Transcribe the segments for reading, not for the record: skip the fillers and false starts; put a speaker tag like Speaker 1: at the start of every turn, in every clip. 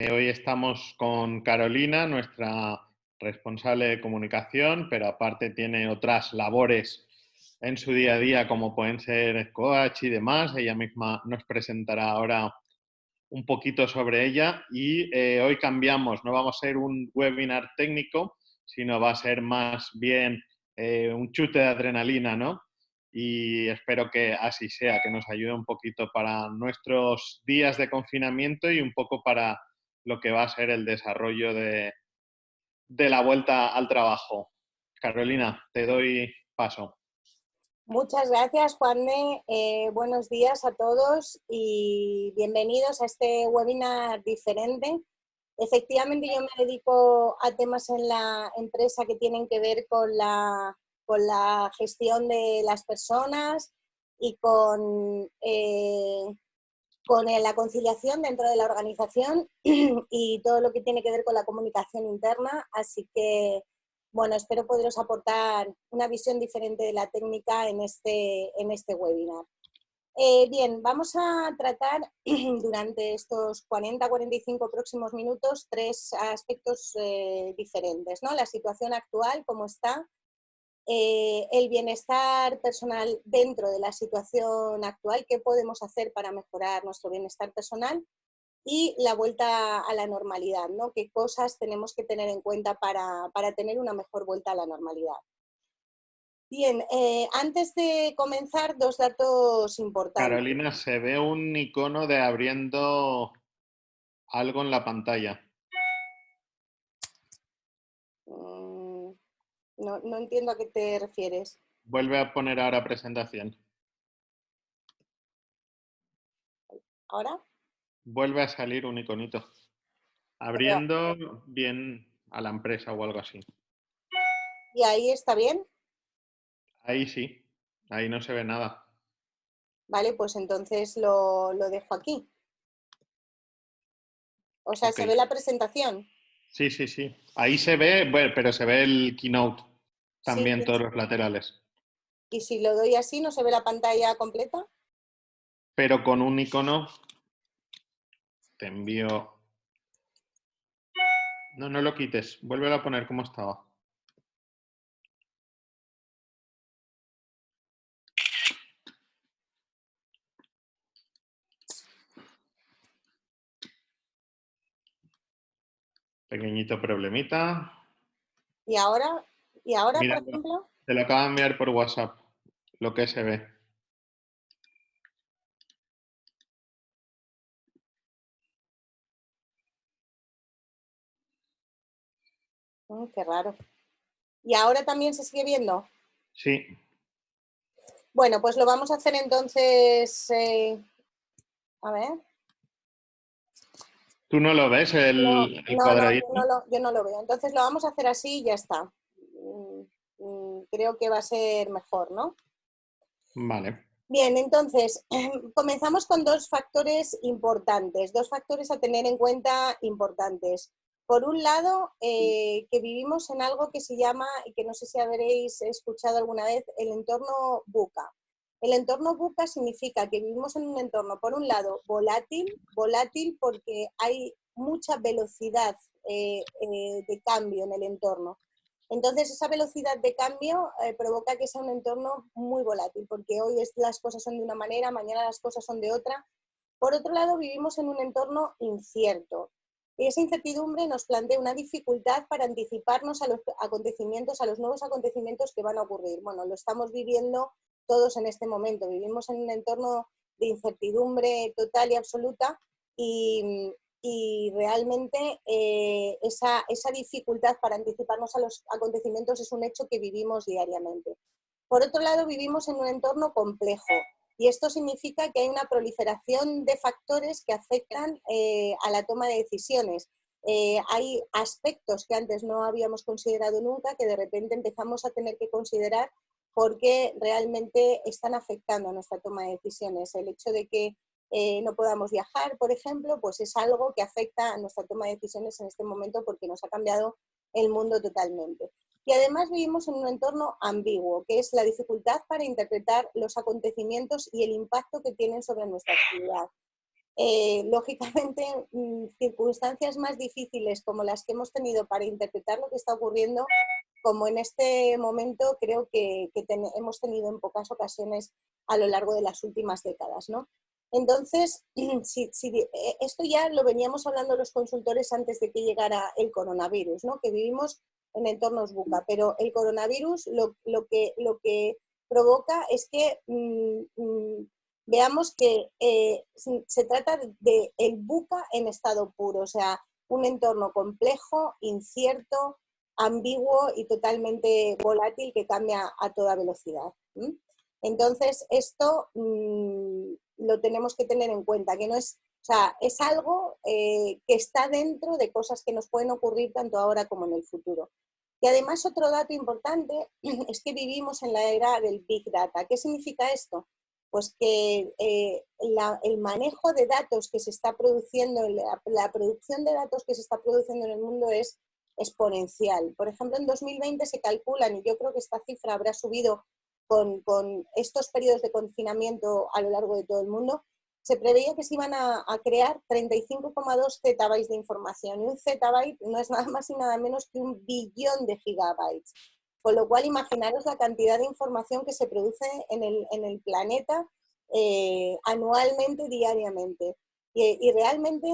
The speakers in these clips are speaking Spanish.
Speaker 1: Hoy estamos con Carolina, nuestra responsable de comunicación, pero aparte tiene otras labores en su día a día, como pueden ser coach y demás. Ella misma nos presentará ahora un poquito sobre ella y hoy cambiamos, no vamos a ser un webinar técnico, sino va a ser más bien un chute de adrenalina, ¿no? Y espero que así sea, que nos ayude un poquito para nuestros días de confinamiento y un poco para lo que va a ser el desarrollo de la vuelta al trabajo. Carolina, te doy paso.
Speaker 2: Muchas gracias, Juanne. Buenos días a todos y bienvenidos a este webinar diferente. Efectivamente, yo me dedico a temas en la empresa que tienen que ver con la gestión de las personas y con la conciliación dentro de la organización y todo lo que tiene que ver con la comunicación interna. Así que, bueno, espero poderos aportar una visión diferente de la técnica en este webinar. Bien, vamos a tratar durante estos 40-45 próximos minutos tres aspectos diferentes, ¿no? La situación actual, cómo está, el bienestar personal dentro de la situación actual, qué podemos hacer para mejorar nuestro bienestar personal y la vuelta a la normalidad, ¿no? Qué cosas tenemos que tener en cuenta para tener una mejor vuelta a la normalidad. Bien, antes de comenzar, dos datos importantes.
Speaker 1: Carolina, se ve un icono de abriendo algo en la pantalla.
Speaker 2: No entiendo a qué te refieres.
Speaker 1: Vuelve a poner ahora presentación.
Speaker 2: ¿Ahora?
Speaker 1: Vuelve a salir un iconito. Abriendo bien a la empresa o algo así.
Speaker 2: ¿Y ahí está bien?
Speaker 1: Ahí sí, ahí no se ve nada.
Speaker 2: Vale, pues entonces lo dejo aquí. O sea,
Speaker 1: Okay.
Speaker 2: ¿se ve la presentación?
Speaker 1: Sí, sí, sí. Ahí se ve, bueno, pero se ve el keynote
Speaker 2: Sí.
Speaker 1: también, todos los laterales.
Speaker 2: ¿Y si lo doy así, no se ve la pantalla completa?
Speaker 1: Pero con un icono te envío... No, no lo quites. Vuélvelo a poner como estaba. Pequeñito problemita.
Speaker 2: ¿Y ahora,
Speaker 1: Mira,
Speaker 2: por ejemplo?
Speaker 1: te lo acabo de enviar por WhatsApp, lo que se ve.
Speaker 2: Qué raro. ¿Y ahora también se sigue viendo?
Speaker 1: Sí.
Speaker 2: Bueno, pues lo vamos a hacer entonces... a ver.
Speaker 1: ¿Tú no lo ves, el
Speaker 2: No,
Speaker 1: cuadradito?
Speaker 2: yo no lo veo. Entonces lo vamos a hacer así y ya está. Creo que va a ser mejor, ¿no?
Speaker 1: Vale.
Speaker 2: Bien, entonces comenzamos con dos factores importantes, dos factores a tener en cuenta importantes. Por un lado, que vivimos en algo que se llama, y que no sé si habréis escuchado alguna vez, el entorno VUCA. El entorno VUCA significa que vivimos en un entorno, por un lado, volátil porque hay mucha velocidad de cambio en el entorno. Entonces, esa velocidad de cambio provoca que sea un entorno muy volátil, porque hoy las cosas son de una manera, mañana las cosas son de otra. Por otro lado, vivimos en un entorno incierto. Y esa incertidumbre nos plantea una dificultad para anticiparnos a los acontecimientos, a los nuevos acontecimientos que van a ocurrir. Bueno, lo estamos viviendo todos en este momento. Vivimos en un entorno de incertidumbre total y absoluta y realmente esa dificultad para anticiparnos a los acontecimientos es un hecho que vivimos diariamente. Por otro lado, vivimos en un entorno complejo y esto significa que hay una proliferación de factores que afectan a la toma de decisiones. Hay aspectos que antes no habíamos considerado nunca que de repente empezamos a tener que considerar porque realmente están afectando a nuestra toma de decisiones. El hecho de que no podamos viajar, por ejemplo, pues es algo que afecta a nuestra toma de decisiones en este momento porque nos ha cambiado el mundo totalmente. Y además vivimos en un entorno ambiguo, que es la dificultad para interpretar los acontecimientos y el impacto que tienen sobre nuestra actividad. lógicamente, circunstancias más difíciles como las que hemos tenido para interpretar lo que está ocurriendo, como en este momento creo que hemos tenido en pocas ocasiones a lo largo de las últimas décadas, ¿no? Entonces, esto ya lo veníamos hablando los consultores antes de que llegara el coronavirus, ¿no? Que vivimos en entornos VUCA, pero el coronavirus lo que provoca es que veamos que se trata de el VUCA en estado puro, o sea, un entorno complejo, incierto, ambiguo y totalmente volátil que cambia a toda velocidad. Entonces, esto lo tenemos que tener en cuenta, que no es, o sea, es algo que está dentro de cosas que nos pueden ocurrir tanto ahora como en el futuro. Y además otro dato importante es que vivimos en la era del Big Data. ¿Qué significa esto? Pues que el manejo de datos que se está produciendo, la producción de datos que se está produciendo en el mundo es exponencial. Por ejemplo, en 2020 se calculan, y yo creo que esta cifra habrá subido con estos periodos de confinamiento a lo largo de todo el mundo, se preveía que se iban a crear 35,2 zettabytes de información. Y un zettabyte no es nada más y nada menos que 1 billón de gigabytes. Con lo cual, imaginaros la cantidad de información que se produce en el planeta anualmente, diariamente. Y realmente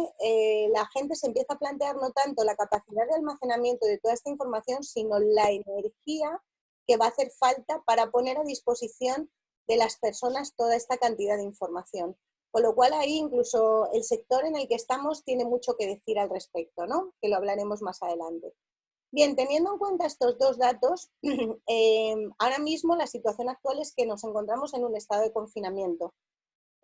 Speaker 2: la gente se empieza a plantear no tanto la capacidad de almacenamiento de toda esta información, sino la energía que va a hacer falta para poner a disposición de las personas toda esta cantidad de información. Con lo cual ahí incluso el sector en el que estamos tiene mucho que decir al respecto, ¿no? Que lo hablaremos más adelante. Bien, teniendo en cuenta estos dos datos, ahora mismo la situación actual es que nos encontramos en un estado de confinamiento.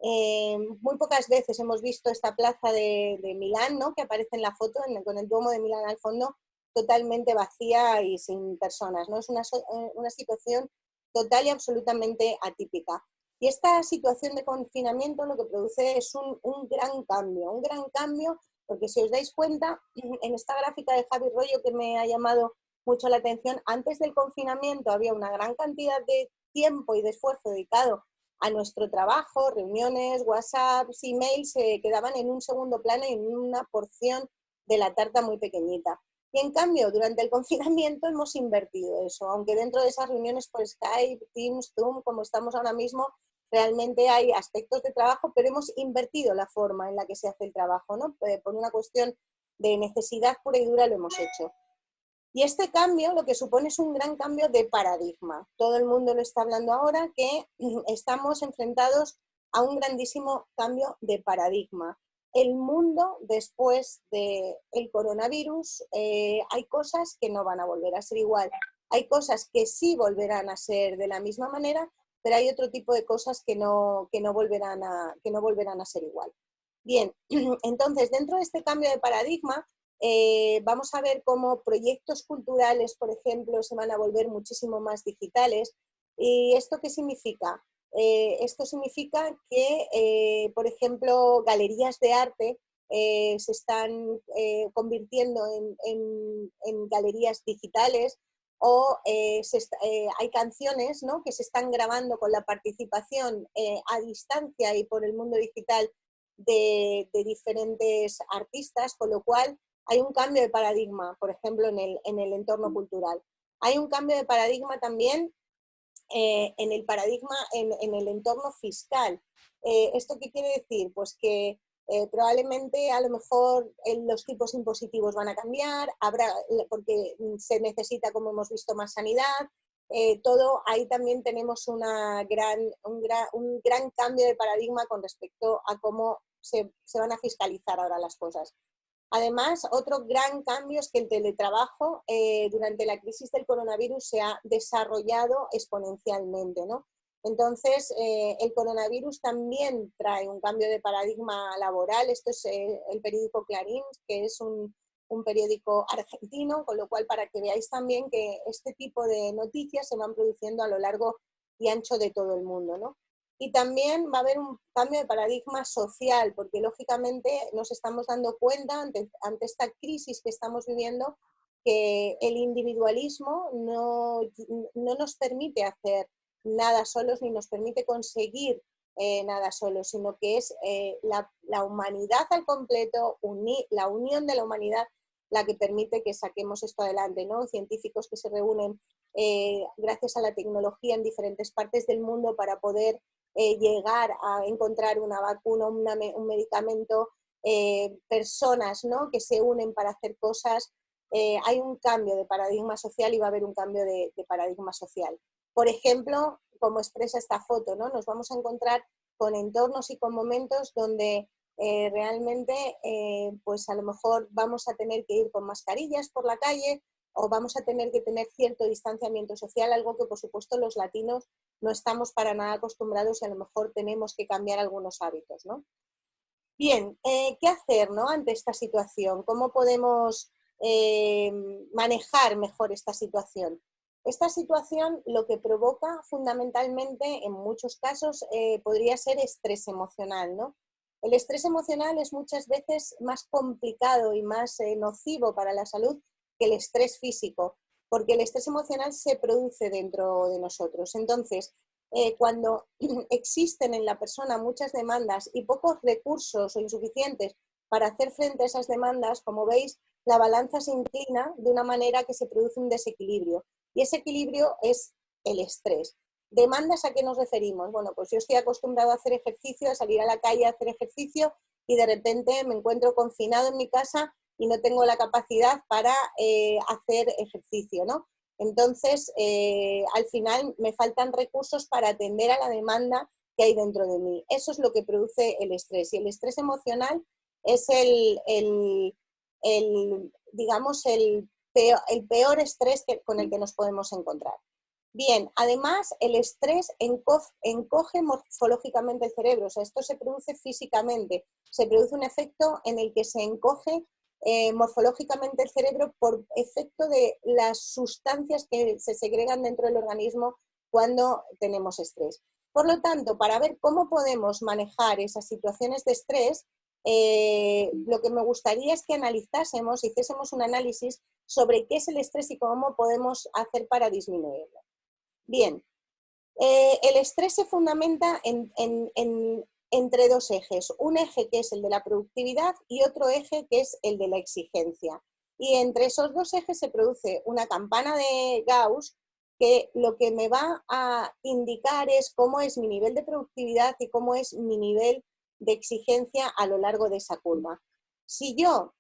Speaker 2: Muy pocas veces hemos visto esta plaza de Milán, ¿no? Que aparece en la foto con el Duomo de Milán al fondo, totalmente vacía y sin personas, ¿no? Es una situación total y absolutamente atípica. Y esta situación de confinamiento lo que produce es un gran cambio, porque si os dais cuenta, en esta gráfica de Javi Rollo que me ha llamado mucho la atención, antes del confinamiento había una gran cantidad de tiempo y de esfuerzo dedicado a nuestro trabajo, reuniones, WhatsApp, emails se quedaban en un segundo plano y en una porción de la tarta muy pequeñita. Y en cambio, durante el confinamiento hemos invertido eso, aunque dentro de esas reuniones por Skype, Teams, Zoom, como estamos ahora mismo, realmente hay aspectos de trabajo, pero hemos invertido la forma en la que se hace el trabajo, ¿no? Por una cuestión de necesidad pura y dura lo hemos hecho. Y este cambio lo que supone es un gran cambio de paradigma. Todo el mundo lo está hablando ahora, que estamos enfrentados a un grandísimo cambio de paradigma. El mundo después del coronavirus, hay cosas que no van a volver a ser igual. Hay cosas que sí volverán a ser de la misma manera, pero hay otro tipo de cosas que no volverán a ser igual. Bien, entonces dentro de este cambio de paradigma, vamos a ver cómo proyectos culturales, por ejemplo, se van a volver muchísimo más digitales. ¿Y esto qué significa? Esto significa que, por ejemplo, galerías de arte se están convirtiendo en galerías digitales o hay canciones, ¿no?, que se están grabando con la participación a distancia y por el mundo digital de diferentes artistas, con lo cual hay un cambio de paradigma, por ejemplo, en el entorno cultural. Hay un cambio de paradigma también en el paradigma, en el entorno fiscal. ¿Esto qué quiere decir? Pues que probablemente a lo mejor los tipos impositivos van a cambiar, porque se necesita, como hemos visto, más sanidad. Todo ahí también tenemos un gran cambio de paradigma con respecto a cómo se van a fiscalizar ahora las cosas. Además, otro gran cambio es que el teletrabajo durante la crisis del coronavirus se ha desarrollado exponencialmente, ¿no? Entonces, el coronavirus también trae un cambio de paradigma laboral. Esto es el periódico Clarín, que es un periódico argentino, con lo cual para que veáis también que este tipo de noticias se van produciendo a lo largo y ancho de todo el mundo, ¿no? Y también va a haber un cambio de paradigma social, porque lógicamente nos estamos dando cuenta ante esta crisis que estamos viviendo que el individualismo no nos permite hacer nada solos ni nos permite conseguir nada solo, sino que es la humanidad al completo, la unión de la humanidad la que permite que saquemos esto adelante, ¿no? Científicos que se reúnen gracias a la tecnología en diferentes partes del mundo para poder llegar a encontrar una vacuna, un medicamento, personas, ¿no?, que se unen para hacer cosas. Hay un cambio de paradigma social y va a haber un cambio de paradigma social. Por ejemplo, como expresa esta foto, ¿no?, nos vamos a encontrar con entornos y con momentos donde realmente pues a lo mejor vamos a tener que ir con mascarillas por la calle o vamos a tener que tener cierto distanciamiento social, algo que por supuesto los latinos no estamos para nada acostumbrados y a lo mejor tenemos que cambiar algunos hábitos, ¿no? Bien, ¿qué hacer, ¿no?, ante esta situación? ¿Cómo podemos manejar mejor esta situación? Esta situación lo que provoca fundamentalmente, en muchos casos, podría ser estrés emocional, ¿no? El estrés emocional es muchas veces más complicado y más nocivo para la salud que el estrés físico, porque el estrés emocional se produce dentro de nosotros. Entonces, cuando existen en la persona muchas demandas y pocos recursos o insuficientes para hacer frente a esas demandas, como veis, la balanza se inclina de una manera que se produce un desequilibrio. Y ese equilibrio es el estrés. ¿Demandas a qué nos referimos? Bueno, pues yo estoy acostumbrado a hacer ejercicio, a salir a la calle a hacer ejercicio y de repente me encuentro confinado en mi casa y no tengo la capacidad para hacer ejercicio, ¿no? Entonces, al final me faltan recursos para atender a la demanda que hay dentro de mí. Eso es lo que produce el estrés. Y el estrés emocional es digamos, el peor estrés con el que nos podemos encontrar. Bien, además el estrés encoge morfológicamente el cerebro, o sea, esto se produce físicamente, se produce un efecto en el que se encoge morfológicamente el cerebro por efecto de las sustancias que se segregan dentro del organismo cuando tenemos estrés. Por lo tanto, para ver cómo podemos manejar esas situaciones de estrés, lo que me gustaría es que analizásemos, hiciésemos un análisis sobre qué es el estrés y cómo podemos hacer para disminuirlo. Bien, el estrés se fundamenta entre dos ejes, un eje que es el de la productividad y otro eje que es el de la exigencia. Y entre esos dos ejes se produce una campana de Gauss que lo que me va a indicar es cómo es mi nivel de productividad y cómo es mi nivel de exigencia a lo largo de esa curva. Si yo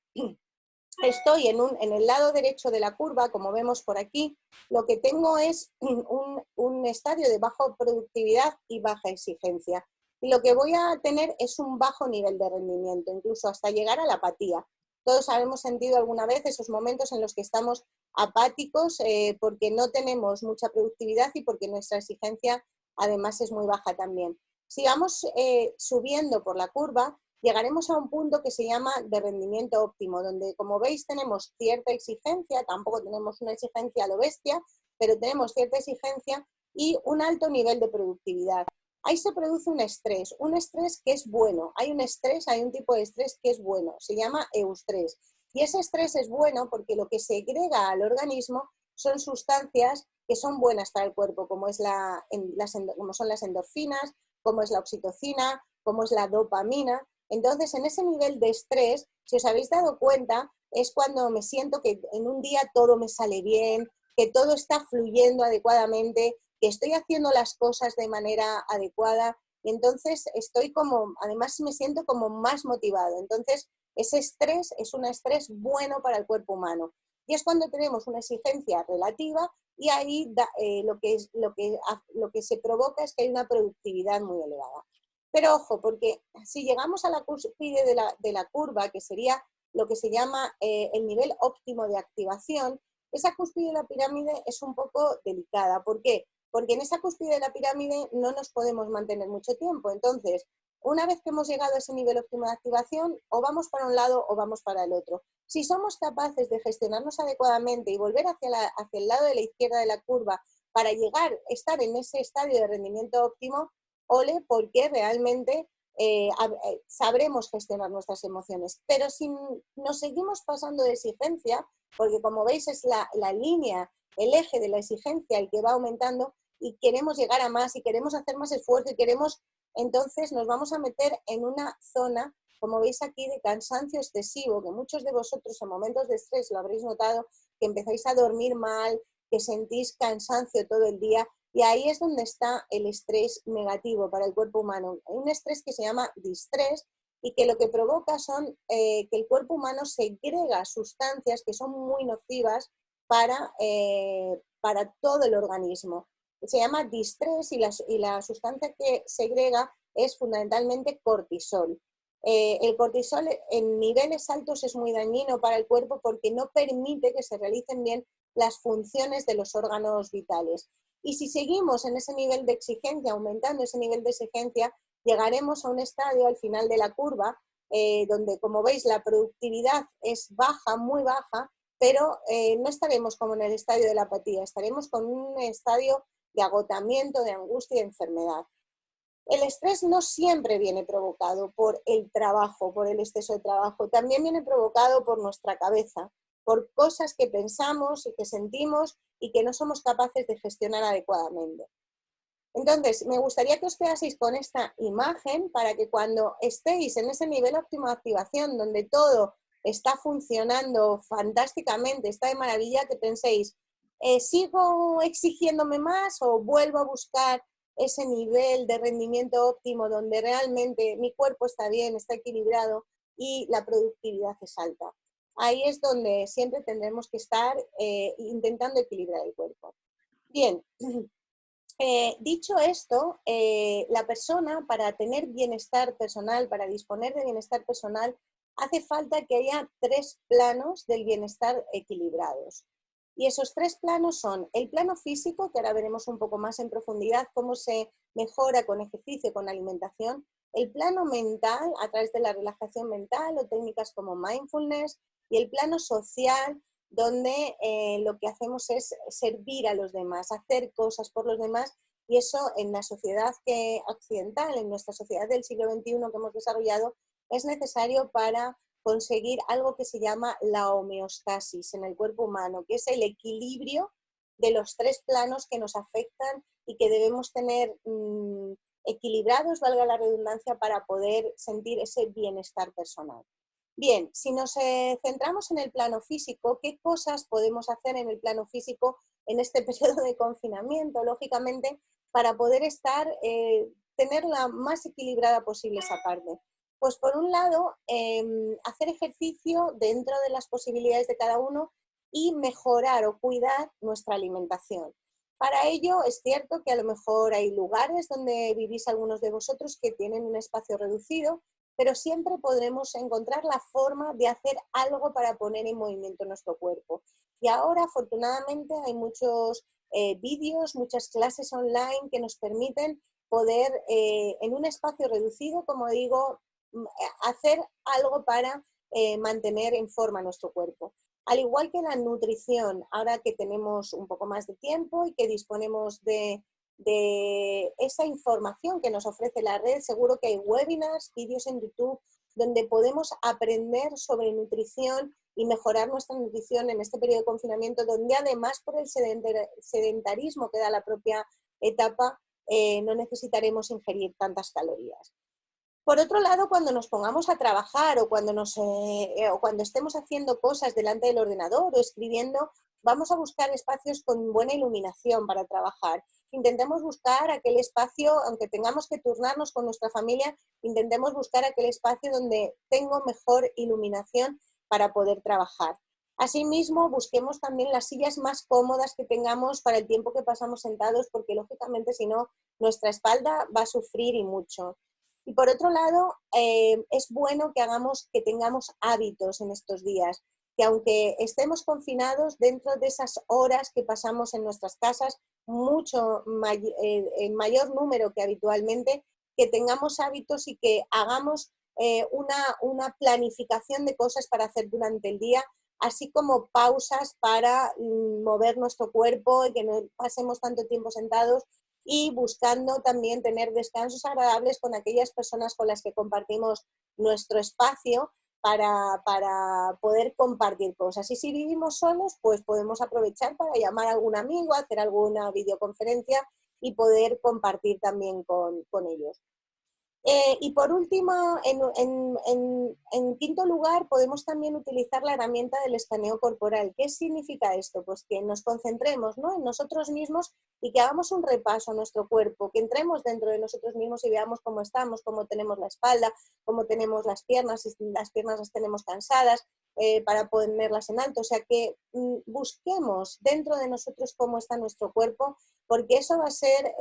Speaker 2: estoy en el lado derecho de la curva, como vemos por aquí, lo que tengo es un estadio de baja productividad y baja exigencia. Y lo que voy a tener es un bajo nivel de rendimiento, incluso hasta llegar a la apatía. Todos habremos sentido alguna vez esos momentos en los que estamos apáticos porque no tenemos mucha productividad y porque nuestra exigencia además es muy baja también. Si vamos subiendo por la curva, llegaremos a un punto que se llama de rendimiento óptimo, donde, como veis, tenemos cierta exigencia, tampoco tenemos una exigencia a lo bestia, pero tenemos cierta exigencia y un alto nivel de productividad. Ahí se produce un estrés que es bueno. Hay un tipo de estrés que es bueno, se llama eustrés. Y ese estrés es bueno porque lo que segrega al organismo son sustancias que son buenas para el cuerpo, como son las endorfinas, como es la oxitocina, como es la dopamina. Entonces, en ese nivel de estrés, si os habéis dado cuenta, es cuando me siento que en un día todo me sale bien, que todo está fluyendo adecuadamente, que estoy haciendo las cosas de manera adecuada y entonces además me siento como más motivado. Entonces, ese estrés es un estrés bueno para el cuerpo humano. Y es cuando tenemos una exigencia relativa y ahí lo que se provoca es que hay una productividad muy elevada. Pero ojo, porque si llegamos a la cúspide de la curva, que sería lo que se llama el nivel óptimo de activación, esa cúspide de la pirámide es un poco delicada. ¿Por qué? Porque en esa cúspide de la pirámide no nos podemos mantener mucho tiempo. Entonces, una vez que hemos llegado a ese nivel óptimo de activación, o vamos para un lado o vamos para el otro. Si somos capaces de gestionarnos adecuadamente y volver hacia el lado de la izquierda de la curva para estar en ese estadio de rendimiento óptimo, ole, porque realmente sabremos gestionar nuestras emociones. Pero si nos seguimos pasando de exigencia, porque como veis es la línea, el eje de la exigencia el que va aumentando y queremos llegar a más y queremos hacer más esfuerzo y queremos Entonces nos vamos a meter en una zona, como veis aquí, de cansancio excesivo, que muchos de vosotros en momentos de estrés lo habréis notado, que empezáis a dormir mal, que sentís cansancio todo el día, y ahí es donde está el estrés negativo para el cuerpo humano. Hay un estrés que se llama distrés y que lo que provoca son que el cuerpo humano segrega sustancias que son muy nocivas para todo el organismo. Se llama distrés y la sustancia que segrega es fundamentalmente cortisol. El cortisol en niveles altos es muy dañino para el cuerpo porque no permite que se realicen bien las funciones de los órganos vitales. Y si seguimos en ese nivel de exigencia, aumentando ese nivel de exigencia, llegaremos a un estadio al final de la curva donde, como veis, la productividad es baja, muy baja, pero no estaremos como en el estadio de la apatía, estaremos con un estadio de agotamiento, de angustia y de enfermedad. El estrés no siempre viene provocado por el trabajo, por el exceso de trabajo, también viene provocado por nuestra cabeza, por cosas que pensamos y que sentimos y que no somos capaces de gestionar adecuadamente. Entonces, me gustaría que os quedaseis con esta imagen para que cuando estéis en ese nivel óptimo de activación, donde todo está funcionando fantásticamente, está de maravilla, que penséis, ¿sigo exigiéndome más o vuelvo a buscar ese nivel de rendimiento óptimo donde realmente mi cuerpo está bien, está equilibrado y la productividad es alta? Ahí es donde siempre tendremos que estar intentando equilibrar el cuerpo. Bien. Dicho esto, la persona para tener bienestar personal, para disponer de bienestar personal, hace falta que haya 3 planos del bienestar equilibrados. Y esos 3 planos son el plano físico, que ahora veremos un poco más en profundidad cómo se mejora con ejercicio, con alimentación, el plano mental a través de la relajación mental o técnicas como mindfulness, y el plano social, donde lo que hacemos es servir a los demás, hacer cosas por los demás, y eso en la sociedad occidental, en nuestra sociedad del siglo XXI que hemos desarrollado, es necesario para conseguir algo que se llama la homeostasis en el cuerpo humano, que es el equilibrio de los 3 planos que nos afectan y que debemos tener equilibrados, valga la redundancia, para poder sentir ese bienestar personal. Bien, si nos centramos en el plano físico, ¿qué cosas podemos hacer en el plano físico en este periodo de confinamiento, lógicamente, para poder tener la más equilibrada posible esa parte? Pues por un lado, hacer ejercicio dentro de las posibilidades de cada uno y mejorar o cuidar nuestra alimentación. Para ello, es cierto que a lo mejor hay lugares donde vivís algunos de vosotros que tienen un espacio reducido, pero siempre podremos encontrar la forma de hacer algo para poner en movimiento nuestro cuerpo. Y ahora, afortunadamente, hay muchos vídeos, muchas clases online que nos permiten poder, en un espacio reducido, como digo, hacer algo para mantener en forma nuestro cuerpo. Al igual que la nutrición, ahora que tenemos un poco más de tiempo y que disponemos de esa información que nos ofrece la red, seguro que hay webinars, vídeos en YouTube, donde podemos aprender sobre nutrición y mejorar nuestra nutrición en este periodo de confinamiento, donde además por el sedentarismo que da la propia etapa, no necesitaremos ingerir tantas calorías. Por otro lado, cuando nos pongamos a trabajar o cuando estemos haciendo cosas delante del ordenador o escribiendo, vamos a buscar espacios con buena iluminación para trabajar. Intentemos buscar aquel espacio, aunque tengamos que turnarnos con nuestra familia, intentemos buscar aquel espacio donde tengo mejor iluminación para poder trabajar. Asimismo, busquemos también las sillas más cómodas que tengamos para el tiempo que pasamos sentados, porque lógicamente si no, nuestra espalda va a sufrir y mucho. Y por otro lado, es bueno que tengamos hábitos en estos días, que aunque estemos confinados, dentro de esas horas que pasamos en nuestras casas, en mayor número que habitualmente, que tengamos hábitos y que hagamos una planificación de cosas para hacer durante el día, así como pausas para mover nuestro cuerpo y que no pasemos tanto tiempo sentados, y buscando también tener descansos agradables con aquellas personas con las que compartimos nuestro espacio para poder compartir cosas. Y si vivimos solos, pues podemos aprovechar para llamar a algún amigo, hacer alguna videoconferencia y poder compartir también con ellos. Y por último, en quinto lugar, podemos también utilizar la herramienta del escaneo corporal. ¿Qué significa esto? Pues que nos concentremos, ¿no?, en nosotros mismos y que hagamos un repaso a nuestro cuerpo, que entremos dentro de nosotros mismos y veamos cómo estamos, cómo tenemos la espalda, cómo tenemos las piernas, si las piernas las tenemos cansadas, para ponerlas en alto. O sea, que busquemos dentro de nosotros cómo está nuestro cuerpo, porque eso va a ser,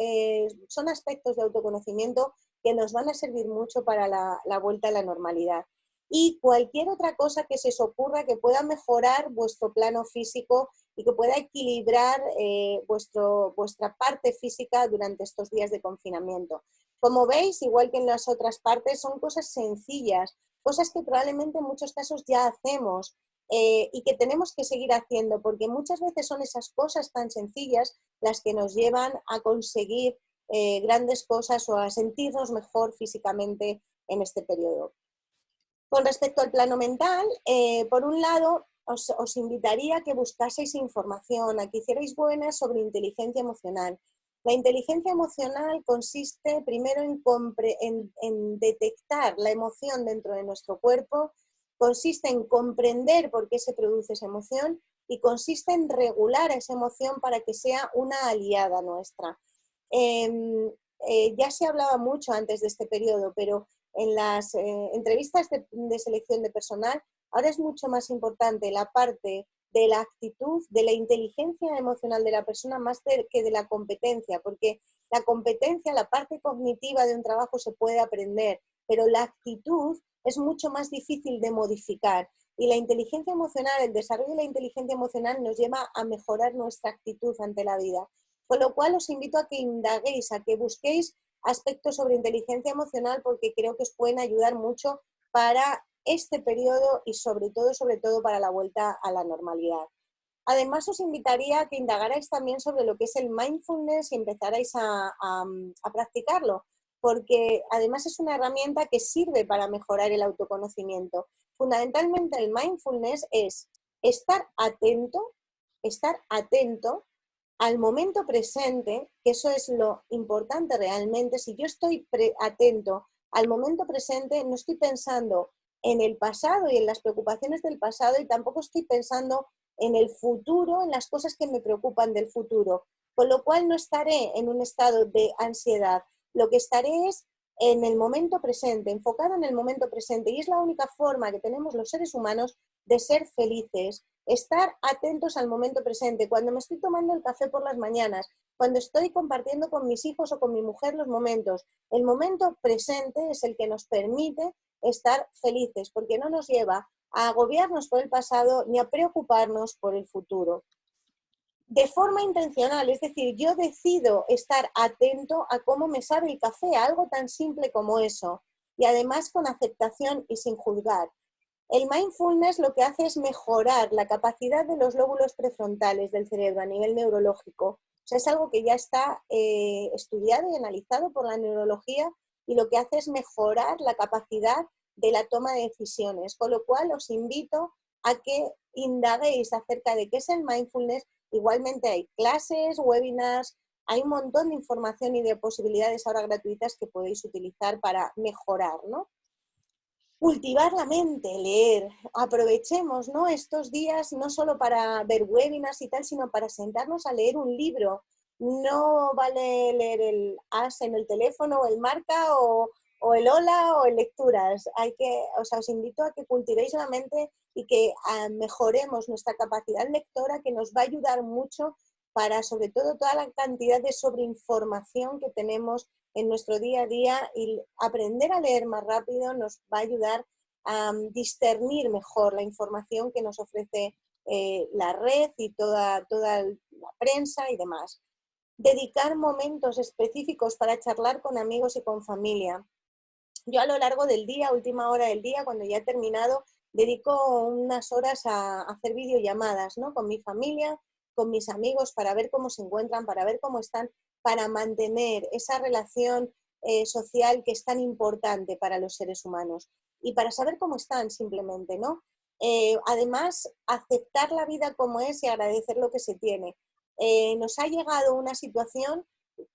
Speaker 2: son aspectos de autoconocimiento que nos van a servir mucho para la vuelta a la normalidad. Y cualquier otra cosa que se os ocurra que pueda mejorar vuestro plano físico y que pueda equilibrar vuestra parte física durante estos días de confinamiento. Como veis, igual que en las otras partes, son cosas sencillas, cosas que probablemente en muchos casos ya hacemos, y que tenemos que seguir haciendo, porque muchas veces son esas cosas tan sencillas las que nos llevan a conseguir grandes cosas o a sentirnos mejor físicamente en este periodo. Con respecto al plano mental, por un lado, os invitaría a que buscaseis información, a que hicierais buenas sobre inteligencia emocional. La inteligencia emocional consiste primero en detectar la emoción dentro de nuestro cuerpo, consiste en comprender por qué se produce esa emoción y consiste en regular esa emoción para que sea una aliada nuestra. Ya se hablaba mucho antes de este periodo, pero en las entrevistas de selección de personal, ahora es mucho más importante la parte de la actitud, de la inteligencia emocional de la persona más que de la competencia, porque la competencia, la parte cognitiva de un trabajo se puede aprender, pero la actitud es mucho más difícil de modificar. Y la inteligencia emocional, el desarrollo de la inteligencia emocional nos lleva a mejorar nuestra actitud ante la vida. Con lo cual os invito a que indaguéis, a que busquéis aspectos sobre inteligencia emocional, porque creo que os pueden ayudar mucho para este periodo y sobre todo para la vuelta a la normalidad. Además, os invitaría a que indagarais también sobre lo que es el mindfulness y empezarais a practicarlo, porque además es una herramienta que sirve para mejorar el autoconocimiento. Fundamentalmente el mindfulness es estar atento al momento presente, que eso es lo importante realmente. Si yo estoy atento al momento presente, no estoy pensando en el pasado y en las preocupaciones del pasado, y tampoco estoy pensando en el futuro, en las cosas que me preocupan del futuro, con lo cual no estaré en un estado de ansiedad. Lo que estaré es en el momento presente, enfocado en el momento presente, y es la única forma que tenemos los seres humanos de ser felices. Estar atentos al momento presente. Cuando me estoy tomando el café por las mañanas, cuando estoy compartiendo con mis hijos o con mi mujer los momentos, el momento presente es el que nos permite estar felices, porque no nos lleva a agobiarnos por el pasado ni a preocuparnos por el futuro. De forma intencional, es decir, yo decido estar atento a cómo me sabe el café, algo tan simple como eso, y además con aceptación y sin juzgar. El mindfulness lo que hace es mejorar la capacidad de los lóbulos prefrontales del cerebro a nivel neurológico. O sea, es algo que ya está estudiado y analizado por la neurología, y lo que hace es mejorar la capacidad de la toma de decisiones. Con lo cual os invito a que indaguéis acerca de qué es el mindfulness. Igualmente hay clases, webinars, hay un montón de información y de posibilidades ahora gratuitas que podéis utilizar para mejorar, ¿no? Cultivar la mente, leer. Aprovechemos, ¿no?, estos días no solo para ver webinars y tal, sino para sentarnos a leer un libro. No vale leer el As en el teléfono o el Marca o el Hola o el Lecturas. Os invito a que cultivéis la mente y que mejoremos nuestra capacidad lectora, que nos va a ayudar mucho para, sobre todo, toda la cantidad de sobreinformación que tenemos en nuestro día a día, y aprender a leer más rápido nos va a ayudar a discernir mejor la información que nos ofrece la red y toda la prensa y demás. Dedicar momentos específicos para charlar con amigos y con familia. Yo a lo largo del día, última hora del día, cuando ya he terminado, dedico unas horas a hacer videollamadas, ¿no?, con mi familia, con mis amigos, para ver cómo se encuentran, para ver cómo están, para mantener esa relación social que es tan importante para los seres humanos, y para saber cómo están simplemente, ¿no? Además, aceptar la vida como es y agradecer lo que se tiene. Nos ha llegado una situación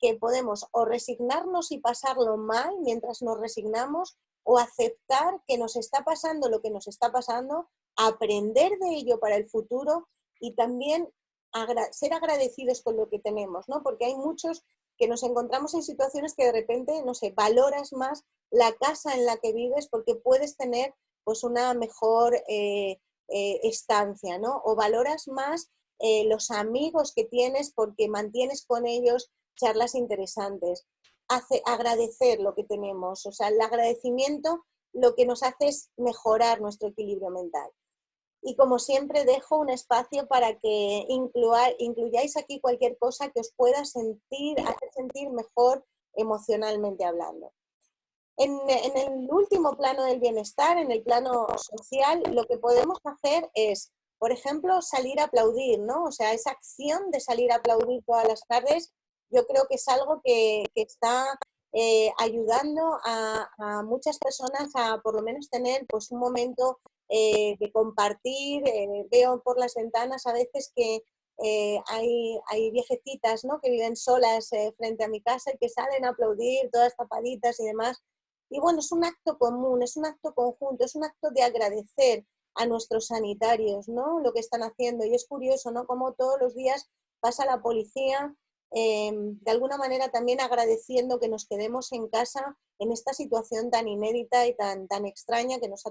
Speaker 2: que podemos o resignarnos y pasarlo mal mientras nos resignamos, o aceptar que nos está pasando lo que nos está pasando, aprender de ello para el futuro y también ser agradecidos con lo que tenemos, ¿no? Porque hay muchos que nos encontramos en situaciones que de repente, no sé, valoras más la casa en la que vives porque puedes tener pues una mejor estancia, ¿no? O valoras más los amigos que tienes porque mantienes con ellos charlas interesantes. Agradecer lo que tenemos, o sea, el agradecimiento lo que nos hace es mejorar nuestro equilibrio mental. Y como siempre dejo un espacio para que incluyáis aquí cualquier cosa que os pueda hacer sentir mejor emocionalmente hablando. En el último plano del bienestar, en el plano social, lo que podemos hacer es, por ejemplo, salir a aplaudir, ¿no? O sea, esa acción de salir a aplaudir todas las tardes, yo creo que es algo que está ayudando a muchas personas a por lo menos tener pues, un momento de compartir. Veo por las ventanas a veces que hay viejecitas, ¿no? Que viven solas frente a mi casa y que salen a aplaudir, todas tapaditas y demás. Y bueno, es un acto común, es un acto conjunto, es un acto de agradecer a nuestros sanitarios, ¿no? Lo que están haciendo. Y es curioso, ¿no? Como todos los días pasa la policía, de alguna manera también agradeciendo que nos quedemos en casa en esta situación tan inédita y tan extraña que nos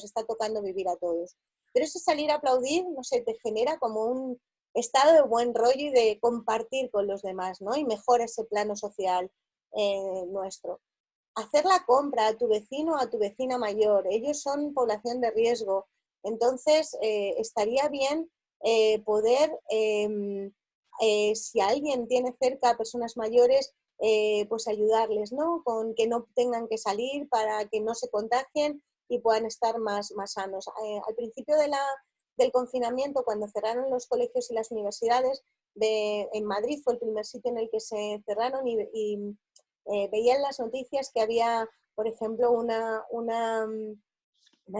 Speaker 2: está tocando vivir a todos. Pero ese salir a aplaudir, no sé, te genera como un estado de buen rollo y de compartir con los demás, ¿no? Y mejora ese plano social nuestro. Hacer la compra a tu vecino o a tu vecina mayor. Ellos son población de riesgo. Entonces, estaría bien poder, si alguien tiene cerca a personas mayores, pues ayudarles, ¿no? Con que no tengan que salir para que no se contagien y puedan estar más sanos. Al principio del confinamiento, cuando cerraron los colegios y las universidades, en Madrid fue el primer sitio en el que se cerraron y veía en las noticias que había, por ejemplo, una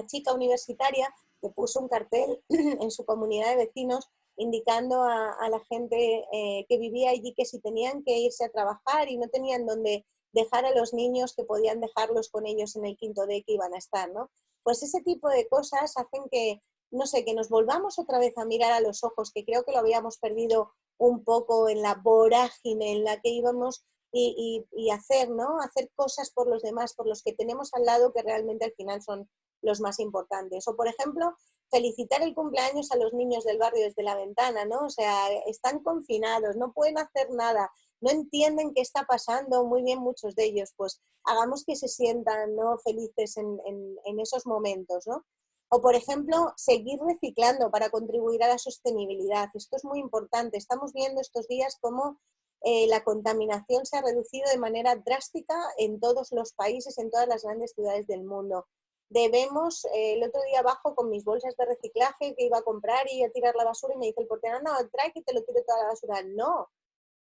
Speaker 2: chica universitaria que puso un cartel en su comunidad de vecinos indicando a la gente que vivía allí que si tenían que irse a trabajar y no tenían dónde dejar a los niños, que podían dejarlos con ellos en el quinto D que iban a estar, ¿no? Pues ese tipo de cosas hacen que, no sé, que nos volvamos otra vez a mirar a los ojos, que creo que lo habíamos perdido un poco en la vorágine en la que íbamos y hacer, ¿no? Hacer cosas por los demás, por los que tenemos al lado, que realmente al final son los más importantes. O, por ejemplo, felicitar el cumpleaños a los niños del barrio desde la ventana, ¿no? O sea, están confinados, no pueden hacer nada, no entienden qué está pasando, muy bien muchos de ellos, pues hagamos que se sientan, ¿no? Felices en esos momentos, ¿no? O, por ejemplo, seguir reciclando para contribuir a la sostenibilidad. Esto es muy importante. Estamos viendo estos días cómo la contaminación se ha reducido de manera drástica en todos los países, en todas las grandes ciudades del mundo. Debemos, el otro día bajo con mis bolsas de reciclaje que iba a comprar y a tirar la basura y me dice el portero, no, trae que te lo tire toda la basura.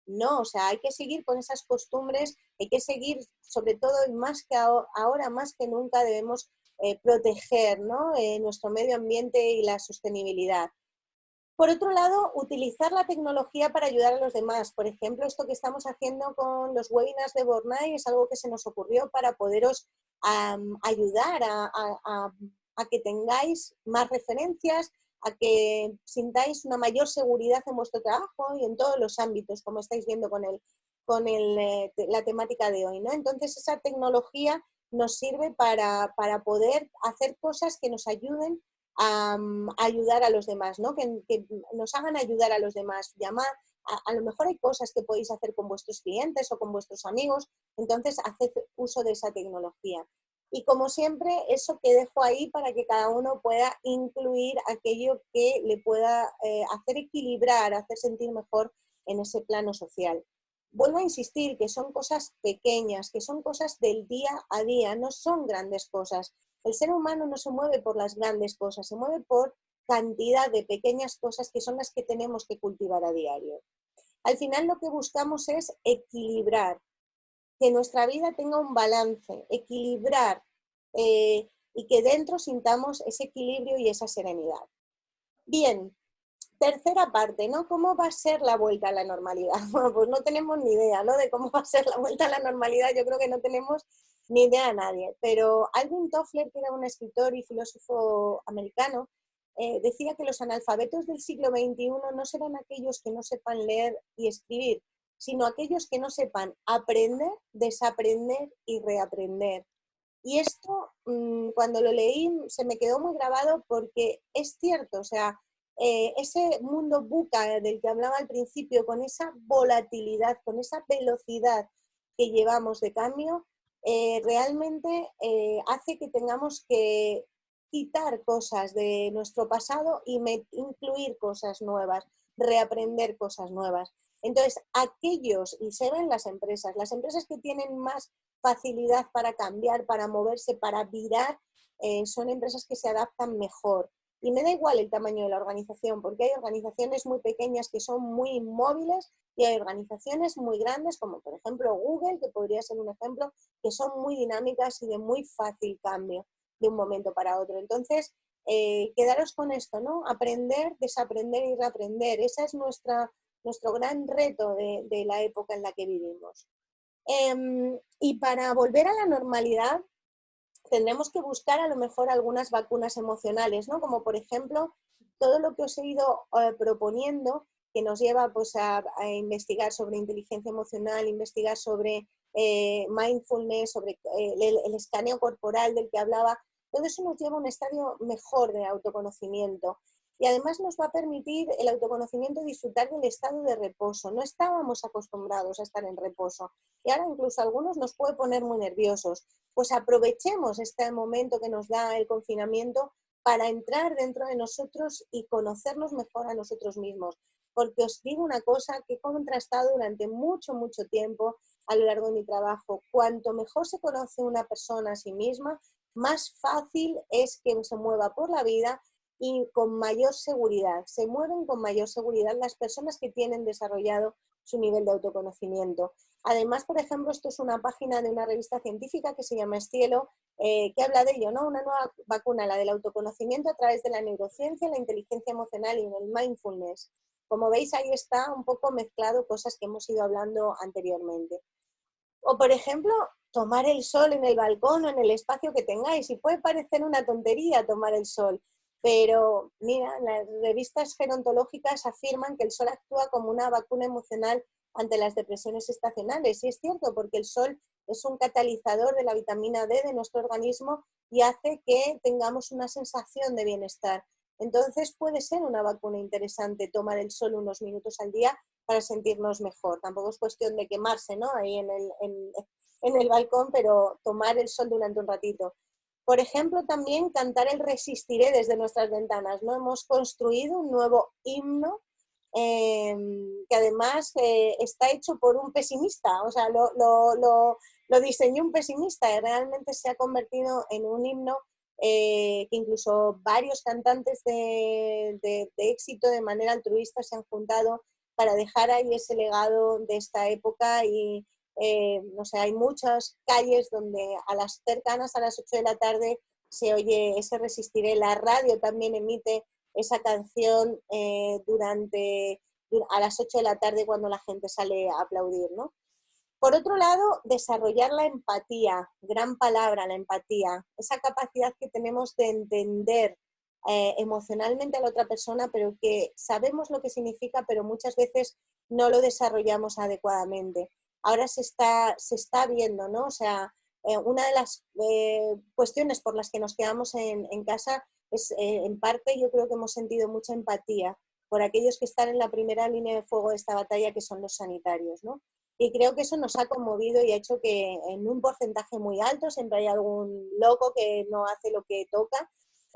Speaker 2: No, o sea, hay que seguir con esas costumbres, hay que seguir, sobre todo, y más que ahora, más que nunca, debemos proteger, ¿no? Nuestro medio ambiente y la sostenibilidad. Por otro lado, utilizar la tecnología para ayudar a los demás. Por ejemplo, esto que estamos haciendo con los webinars de Bornai es algo que se nos ocurrió para poderos ayudar a que tengáis más referencias, a que sintáis una mayor seguridad en vuestro trabajo y en todos los ámbitos, como estáis viendo con la temática de hoy, ¿no? Entonces, esa tecnología nos sirve para poder hacer cosas que nos ayuden a ayudar a los demás, ¿no? Que nos hagan ayudar a los demás. Llamar, a lo mejor hay cosas que podéis hacer con vuestros clientes o con vuestros amigos, entonces haced uso de esa tecnología. Y como siempre, eso que dejo ahí para que cada uno pueda incluir aquello que le pueda hacer equilibrar, hacer sentir mejor en ese plano social. Vuelvo a insistir que son cosas pequeñas, que son cosas del día a día, no son grandes cosas. El ser humano no se mueve por las grandes cosas, se mueve por cantidad de pequeñas cosas que son las que tenemos que cultivar a diario. Al final lo que buscamos es equilibrar, que nuestra vida tenga un balance, equilibrar y que dentro sintamos ese equilibrio y esa serenidad. Bien, tercera parte, ¿no? ¿Cómo va a ser la vuelta a la normalidad? Bueno, pues no tenemos ni idea, ¿no? De cómo va a ser la vuelta a la normalidad. Yo creo que no tenemos ni idea nadie. Pero Alvin Toffler, que era un escritor y filósofo americano, decía que los analfabetos del siglo XXI no serán aquellos que no sepan leer y escribir, sino aquellos que no sepan aprender, desaprender y reaprender. Y esto, cuando lo leí, se me quedó muy grabado porque es cierto, o sea, ese mundo VUCA del que hablaba al principio, con esa volatilidad, con esa velocidad que llevamos de cambio, realmente hace que tengamos que quitar cosas de nuestro pasado y incluir cosas nuevas, reaprender cosas nuevas. Entonces, aquellos, y se ven las empresas que tienen más facilidad para cambiar, para moverse, para virar, son empresas que se adaptan mejor. Y me da igual el tamaño de la organización, porque hay organizaciones muy pequeñas que son muy inmóviles y hay organizaciones muy grandes, como por ejemplo Google, que podría ser un ejemplo, que son muy dinámicas y de muy fácil cambio de un momento para otro. Entonces, quedaros con esto, ¿no? Aprender, desaprender y reaprender. Ese es nuestro gran reto de la época en la que vivimos. Y para volver a la normalidad, tendremos que buscar a lo mejor algunas vacunas emocionales, ¿no? Como por ejemplo, todo lo que os he ido proponiendo, que nos lleva pues, a investigar sobre inteligencia emocional, investigar sobre mindfulness, sobre el escaneo corporal del que hablaba, todo eso nos lleva a un estadio mejor de autoconocimiento. Y además nos va a permitir el autoconocimiento disfrutar del estado de reposo. No estábamos acostumbrados a estar en reposo y ahora incluso a algunos nos puede poner muy nerviosos. Pues aprovechemos este momento que nos da el confinamiento para entrar dentro de nosotros y conocernos mejor a nosotros mismos. Porque os digo una cosa que he contrastado durante mucho, mucho tiempo a lo largo de mi trabajo. Cuanto mejor se conoce una persona a sí misma, más fácil es que se mueva por la vida y con mayor seguridad. Se mueven con mayor seguridad las personas que tienen desarrollado su nivel de autoconocimiento. Además, por ejemplo, esto es una página de una revista científica que se llama Cielo, que habla de ello, ¿no? Una nueva vacuna, la del autoconocimiento a través de la neurociencia, la inteligencia emocional y el mindfulness. Como veis, ahí está un poco mezclado cosas que hemos ido hablando anteriormente. O, por ejemplo, tomar el sol en el balcón o en el espacio que tengáis. Y puede parecer una tontería tomar el sol, pero mira, las revistas gerontológicas afirman que el sol actúa como una vacuna emocional ante las depresiones estacionales. Y es cierto, porque el sol es un catalizador de la vitamina D de nuestro organismo y hace que tengamos una sensación de bienestar. Entonces puede ser una vacuna interesante tomar el sol unos minutos al día para sentirnos mejor. Tampoco es cuestión de quemarse, ¿no? Ahí en el balcón, pero tomar el sol durante un ratito. Por ejemplo, también cantar el Resistiré desde nuestras ventanas, ¿no? Hemos construido un nuevo himno que además está hecho por un pesimista, o sea, lo diseñó un pesimista y realmente se ha convertido en un himno que incluso varios cantantes de éxito de manera altruista se han juntado para dejar ahí ese legado de esta época y no sé, hay muchas calles donde a las cercanas a las 8 de la tarde se oye ese Resistiré. La radio también emite esa canción a las 8 de la tarde cuando la gente sale a aplaudir, ¿no? Por otro lado, desarrollar la empatía, gran palabra la empatía, esa capacidad que tenemos de entender emocionalmente a la otra persona, pero que sabemos lo que significa, pero muchas veces no lo desarrollamos adecuadamente. Ahora se está viendo, ¿no? O sea, una de las cuestiones por las que nos quedamos en casa es, en parte, yo creo que hemos sentido mucha empatía por aquellos que están en la primera línea de fuego de esta batalla, que son los sanitarios, ¿no? Y creo que eso nos ha conmovido y ha hecho que en un porcentaje muy alto, siempre hay algún loco que no hace lo que toca,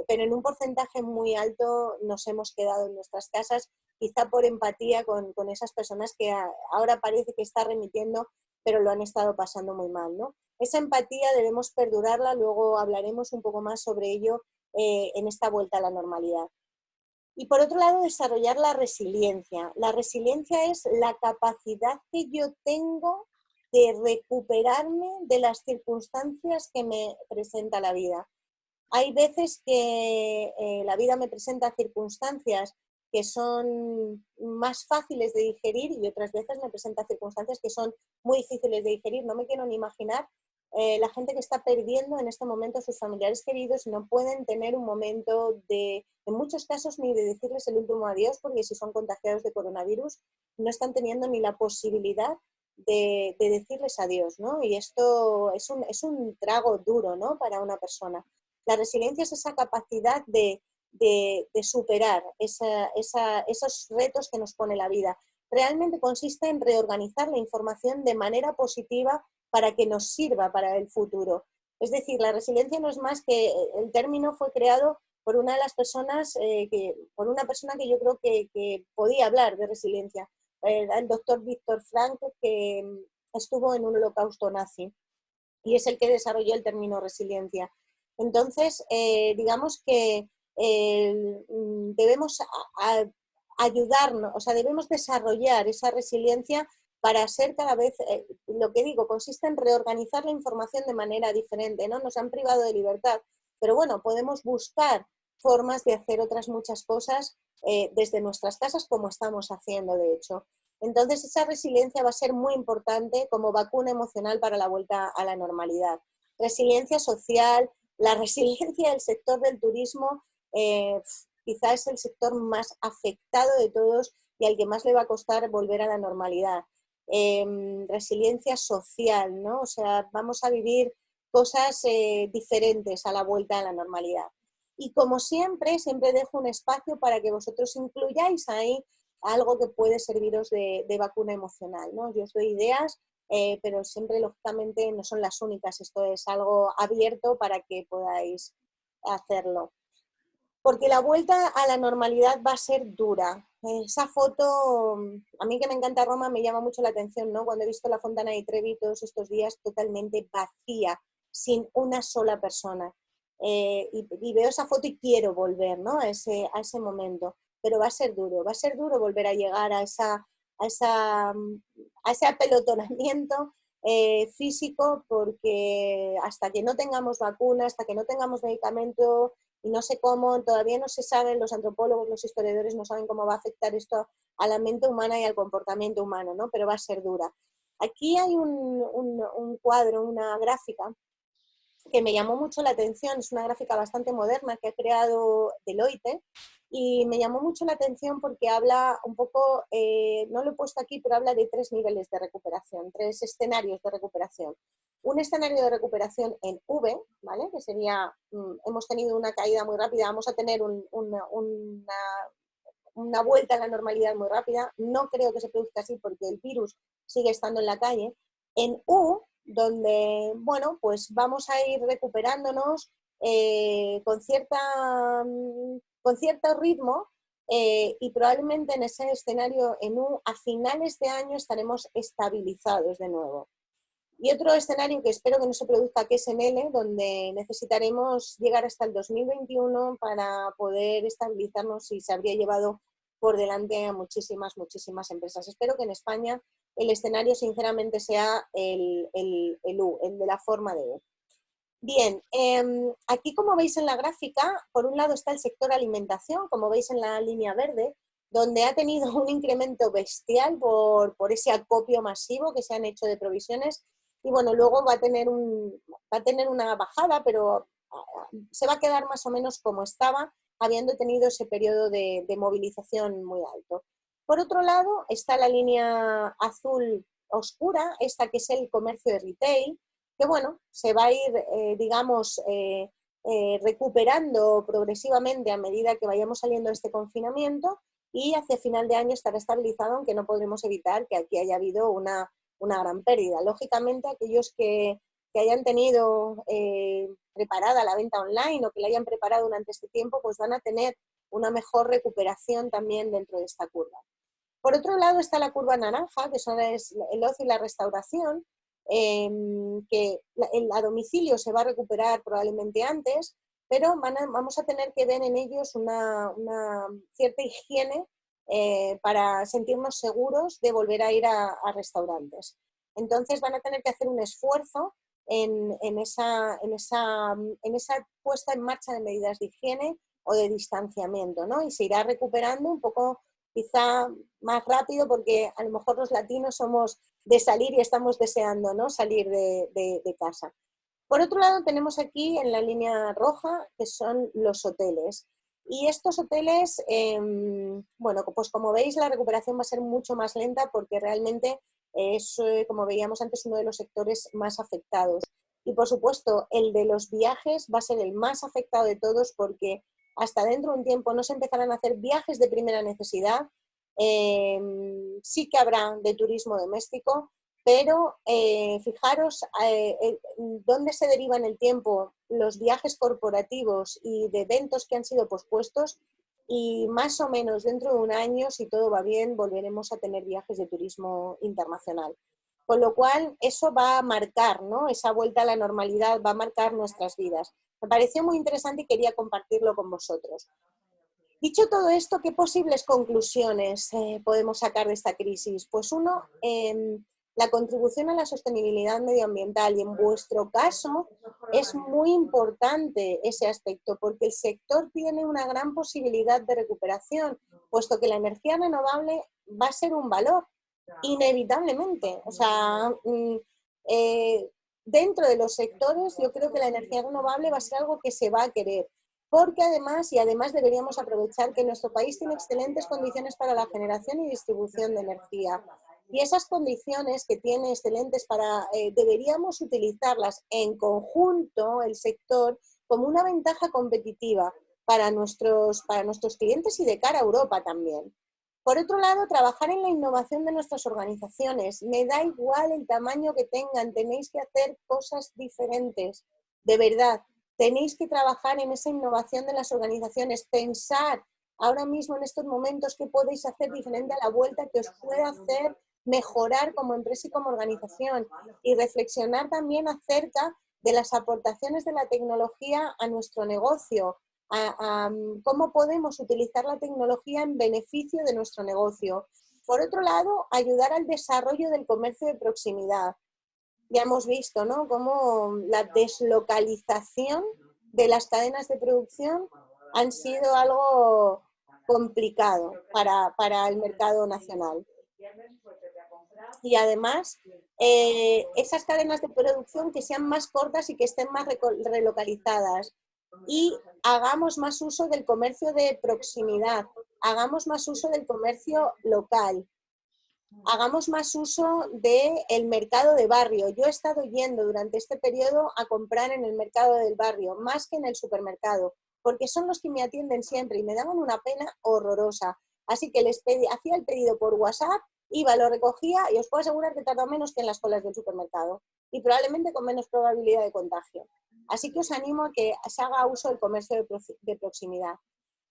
Speaker 2: pero en un porcentaje muy alto nos hemos quedado en nuestras casas, quizá por empatía con esas personas que ahora parece que está remitiendo, pero lo han estado pasando muy mal, ¿no? Esa empatía debemos perdurarla, luego hablaremos un poco más sobre ello en esta vuelta a la normalidad. Y por otro lado, desarrollar la resiliencia. La resiliencia es la capacidad que yo tengo de recuperarme de las circunstancias que me presenta la vida. Hay veces que la vida me presenta circunstancias que son más fáciles de digerir y otras veces me presenta circunstancias que son muy difíciles de digerir. No me quiero ni imaginar la gente que está perdiendo en este momento a sus familiares queridos y no pueden tener un momento de, en muchos casos, ni de decirles el último adiós, porque si son contagiados de coronavirus, no están teniendo ni la posibilidad de decirles adiós, ¿no? Y esto es un trago duro, ¿no? Para una persona. La resiliencia es esa capacidad de superar esos retos que nos pone la vida. Realmente consiste en reorganizar la información de manera positiva para que nos sirva para el futuro. Es decir, la resiliencia no es más que el término fue creado por una de las personas, por una persona que yo creo que podía hablar de resiliencia, el doctor Víctor Frankl, que estuvo en un holocausto nazi y es el que desarrolló el término resiliencia. Entonces, digamos que debemos ayudarnos, o sea, debemos desarrollar esa resiliencia para ser cada vez, lo que digo, consiste en reorganizar la información de manera diferente, ¿no? Nos han privado de libertad, pero bueno, podemos buscar formas de hacer otras muchas cosas desde nuestras casas, como estamos haciendo, de hecho. Entonces, esa resiliencia va a ser muy importante como vacuna emocional para la vuelta a la normalidad. Resiliencia social, la resiliencia del sector del turismo, quizás es el sector más afectado de todos y al que más le va a costar volver a la normalidad. Resiliencia social, ¿no? O sea, vamos a vivir cosas diferentes a la vuelta a la normalidad. Y como siempre, siempre dejo un espacio para que vosotros incluyáis ahí algo que puede serviros de vacuna emocional, ¿no? Yo os doy ideas, pero siempre, lógicamente, no son las únicas. Esto es algo abierto para que podáis hacerlo. Porque la vuelta a la normalidad va a ser dura. Esa foto, a mí que me encanta Roma, me llama mucho la atención, ¿no? Cuando he visto la Fontana di Trevi todos estos días totalmente vacía, sin una sola persona. Y veo esa foto y quiero volver, ¿no? a ese momento. Pero va a ser duro volver a llegar a ese apelotonamiento físico, porque hasta que no tengamos vacuna, hasta que no tengamos medicamento, y no sé cómo, todavía no se saben, los antropólogos, los historiadores no saben cómo va a afectar esto a la mente humana y al comportamiento humano, ¿no? Pero va a ser dura. Aquí hay un cuadro, una gráfica que me llamó mucho la atención, es una gráfica bastante moderna que ha creado Deloitte y me llamó mucho la atención porque habla un poco, no lo he puesto aquí, pero habla de 3 niveles de recuperación, 3 escenarios de recuperación. Un escenario de recuperación en V, ¿vale? Que sería, hemos tenido una caída muy rápida, vamos a tener una vuelta a la normalidad muy rápida. No creo que se produzca así porque el virus sigue estando en la calle. En U, donde, bueno, pues vamos a ir recuperándonos con cierto ritmo y probablemente en ese escenario en U, a finales de año estaremos estabilizados de nuevo. Y otro escenario que espero que no se produzca, que es en L, donde necesitaremos llegar hasta el 2021 para poder estabilizarnos y se habría llevado por delante a muchísimas empresas. Espero que en España el escenario sinceramente sea el U, el de la forma de U. Bien, aquí como veis en la gráfica, por un lado está el sector alimentación, como veis en la línea verde, donde ha tenido un incremento bestial por ese acopio masivo que se han hecho de provisiones y bueno, luego va a tener una bajada, pero se va a quedar más o menos como estaba, habiendo tenido ese periodo de movilización muy alto. Por otro lado está la línea azul oscura, esta que es el comercio de retail, que bueno, se va a ir, digamos, recuperando progresivamente a medida que vayamos saliendo de este confinamiento y hacia final de año estará estabilizado, aunque no podremos evitar que aquí haya habido una gran pérdida. Lógicamente, aquellos que hayan tenido preparada la venta online o que la hayan preparado durante este tiempo, pues van a tener una mejor recuperación también dentro de esta curva. Por otro lado está la curva naranja, que son el ocio y la restauración, que a domicilio se va a recuperar probablemente antes, pero vamos a tener que ver en ellos una cierta higiene para sentirnos seguros de volver a ir a restaurantes. Entonces van a tener que hacer un esfuerzo en esa puesta en marcha de medidas de higiene, o de distanciamiento, ¿no? Y se irá recuperando un poco quizá más rápido porque a lo mejor los latinos somos de salir y estamos deseando, ¿no? Salir de casa. Por otro lado, tenemos aquí en la línea roja, que son los hoteles. Y estos hoteles, bueno, pues como veis, la recuperación va a ser mucho más lenta porque realmente es, como veíamos antes, uno de los sectores más afectados. Y por supuesto, el de los viajes va a ser el más afectado de todos porque hasta dentro de un tiempo no se empezarán a hacer viajes de primera necesidad. Sí que habrá de turismo doméstico, pero fijaros dónde se deriva en el tiempo los viajes corporativos y de eventos que han sido pospuestos y más o menos dentro de un año, si todo va bien, volveremos a tener viajes de turismo internacional. Con lo cual, eso va a marcar, ¿no? Esa vuelta a la normalidad va a marcar nuestras vidas. Me pareció muy interesante y quería compartirlo con vosotros. Dicho todo esto, ¿qué posibles conclusiones podemos sacar de esta crisis? Pues uno, la contribución a la sostenibilidad medioambiental y en vuestro caso es muy importante ese aspecto porque el sector tiene una gran posibilidad de recuperación, puesto que la energía renovable va a ser un valor, inevitablemente. O sea, dentro de los sectores yo creo que la energía renovable va a ser algo que se va a querer. Porque además deberíamos aprovechar que nuestro país tiene excelentes condiciones para la generación y distribución de energía. Y esas condiciones que tiene excelentes deberíamos utilizarlas en conjunto, el sector, como una ventaja competitiva para nuestros clientes y de cara a Europa también. Por otro lado, trabajar en la innovación de nuestras organizaciones. Me da igual el tamaño que tengan, tenéis que hacer cosas diferentes, de verdad. Tenéis que trabajar en esa innovación de las organizaciones, pensar ahora mismo en estos momentos qué podéis hacer diferente a la vuelta que os pueda hacer mejorar como empresa y como organización y reflexionar también acerca de las aportaciones de la tecnología a nuestro negocio, a cómo podemos utilizar la tecnología en beneficio de nuestro negocio. Por otro lado, ayudar al desarrollo del comercio de proximidad. Ya hemos visto, ¿no?, cómo la deslocalización de las cadenas de producción han sido algo complicado para el mercado nacional. Y además, esas cadenas de producción que sean más cortas y que estén más relocalizadas. Y hagamos más uso del comercio de proximidad, hagamos más uso del comercio local. Hagamos más uso del mercado de barrio. Yo he estado yendo durante este periodo a comprar en el mercado del barrio, más que en el supermercado, porque son los que me atienden siempre y me daban una pena horrorosa. Así que hacía el pedido por WhatsApp, iba, lo recogía y os puedo asegurar que tardó menos que en las colas del supermercado y probablemente con menos probabilidad de contagio. Así que os animo a que se haga uso del comercio de proximidad.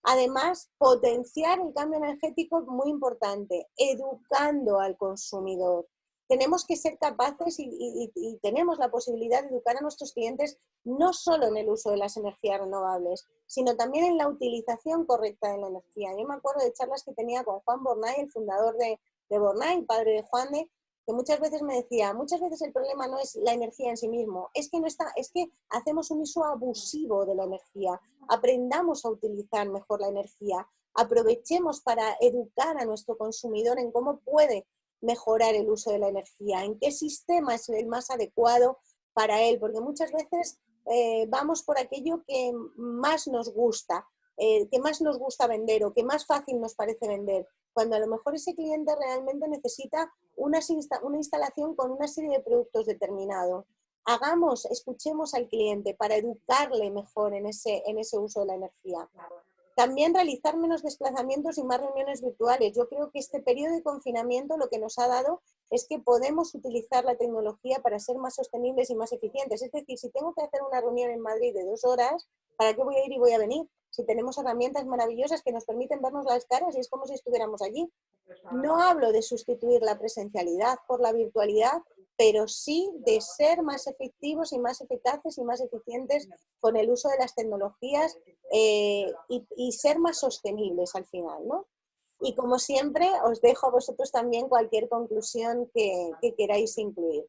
Speaker 2: Además, potenciar el cambio energético es muy importante, educando al consumidor. Tenemos que ser capaces y tenemos la posibilidad de educar a nuestros clientes no solo en el uso de las energías renovables, sino también en la utilización correcta de la energía. Yo me acuerdo de charlas que tenía con Juan Bornay, el fundador de Bornay, padre de Juan de, que muchas veces me decía, muchas veces el problema no es la energía en sí mismo, es que hacemos un uso abusivo de la energía. Aprendamos a utilizar mejor la energía, aprovechemos para educar a nuestro consumidor en cómo puede mejorar el uso de la energía, en qué sistema es el más adecuado para él, porque muchas veces vamos por aquello que más nos gusta vender o que más fácil nos parece vender, cuando a lo mejor ese cliente realmente necesita una instalación con una serie de productos determinados. Escuchemos al cliente para educarle mejor en ese uso de la energía. También realizar menos desplazamientos y más reuniones virtuales. Yo creo que este periodo de confinamiento lo que nos ha dado es que podemos utilizar la tecnología para ser más sostenibles y más eficientes. Es decir, si tengo que hacer una reunión en Madrid de 2 horas, ¿para qué voy a ir y voy a venir? Si tenemos herramientas maravillosas que nos permiten vernos las caras y es como si estuviéramos allí. No hablo de sustituir la presencialidad por la virtualidad, pero sí de ser más efectivos y más eficaces y más eficientes con el uso de las tecnologías y ser más sostenibles al final, ¿no? Y como siempre, os dejo a vosotros también cualquier conclusión que queráis incluir.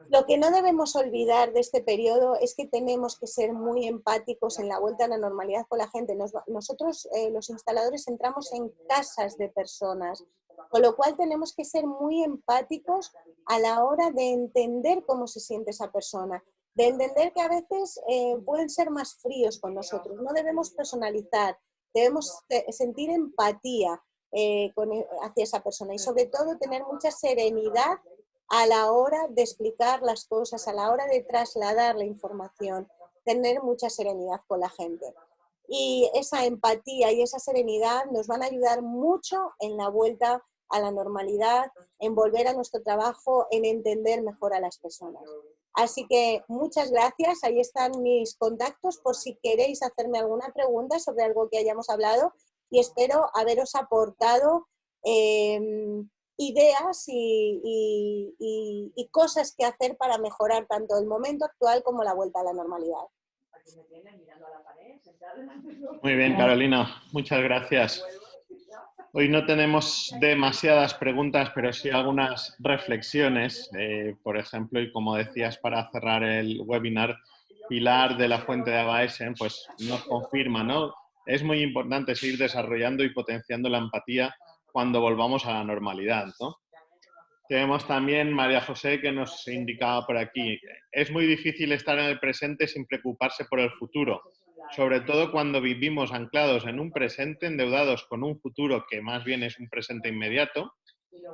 Speaker 2: Lo que no debemos olvidar de este periodo es que tenemos que ser muy empáticos en la vuelta a la normalidad con la gente. Nosotros, los instaladores, entramos en casas de personas, con lo cual tenemos que ser muy empáticos a la hora de entender cómo se siente esa persona, de entender que a veces pueden ser más fríos con nosotros. No debemos personalizar, debemos sentir empatía hacia esa persona y sobre todo tener mucha serenidad a la hora de explicar las cosas, a la hora de trasladar la información, tener mucha serenidad con la gente. Y esa empatía y esa serenidad nos van a ayudar mucho en la vuelta a la normalidad, en volver a nuestro trabajo, en entender mejor a las personas. Así que muchas gracias, ahí están mis contactos por si queréis hacerme alguna pregunta sobre algo que hayamos hablado y espero haberos aportado ideas y cosas que hacer para mejorar tanto el momento actual como la vuelta a la normalidad.
Speaker 1: Muy bien, Carolina, muchas gracias. Hoy no tenemos demasiadas preguntas, pero sí algunas reflexiones. Por ejemplo, y como decías para cerrar el webinar, Pilar de la Fuente de Agaesen, pues nos confirma, ¿no? Es muy importante seguir desarrollando y potenciando la empatía cuando volvamos a la normalidad, ¿no? Tenemos también María José que nos indicaba por aquí. Es muy difícil estar en el presente sin preocuparse por el futuro, sobre todo cuando vivimos anclados en un presente, endeudados con un futuro que más bien es un presente inmediato.